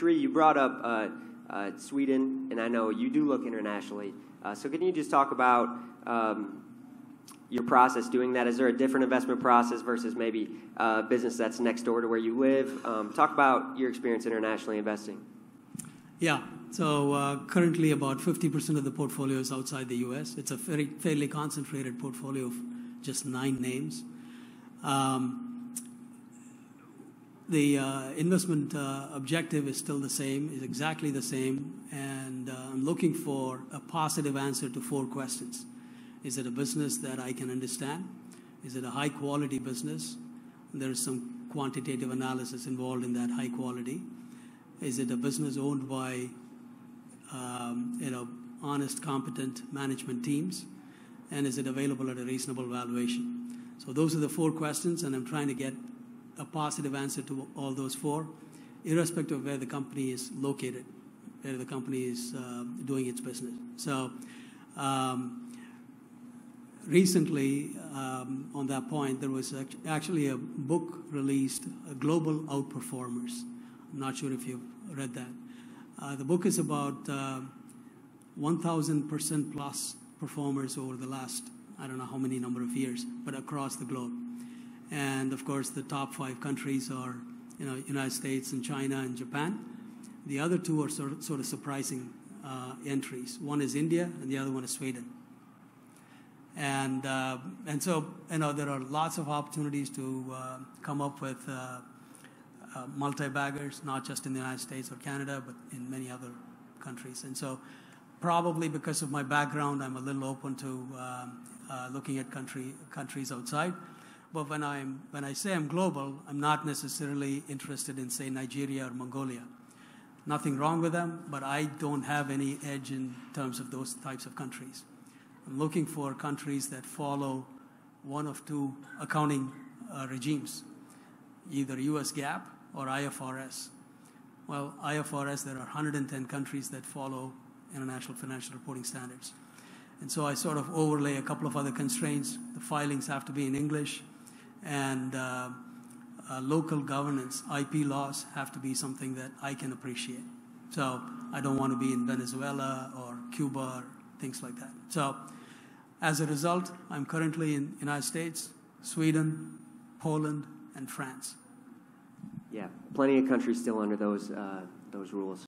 Shree, you brought up Sweden, and I know you do look internationally. So can you just talk about your process doing that? Is there a different investment process versus maybe a business that's next door to where you live? Talk about your experience internationally investing. Yeah. So currently about 50% of the portfolio is outside the U.S. It's a fairly concentrated portfolio of just 9 names. The investment objective is still the same, is exactly the same, and I'm looking for a positive answer to 4 questions. Is it a business that I can understand? Is it a high-quality business? There is some quantitative analysis involved in that high quality. Is it a business owned by honest, competent management teams? And is it available at a reasonable valuation? So those are the 4 questions, and I'm trying to get a positive answer to all those 4, irrespective of where the company is located, where the company is doing its business. So recently, on that point, there was actually a book released, Global Outperformers. I'm not sure if you've read that. The book is about 1,000% plus performers over the last, I don't know how many number of years, but across the globe. And of course, the top 5 countries are, United States and China and Japan. The other 2 are sort of surprising entries. One is India, and the other one is Sweden. And so, there are lots of opportunities to come up with multi-baggers, not just in the United States or Canada, but in many other countries. And so, probably because of my background, I'm a little open to looking at countries outside. But when I say I'm global, I'm not necessarily interested in, say, Nigeria or Mongolia. Nothing wrong with them, but I don't have any edge in terms of those types of countries. I'm looking for countries that follow one of 2 accounting regimes, either US GAAP or IFRS. Well, IFRS, there are 110 countries that follow International Financial Reporting Standards. And so I sort of overlay a couple of other constraints. The filings have to be in English, and local governance, IP laws, have to be something that I can appreciate. So I don't want to be in Venezuela or Cuba or things like that. So as a result, I'm currently in the United States, Sweden, Poland, and France. Yeah, plenty of countries still under those rules.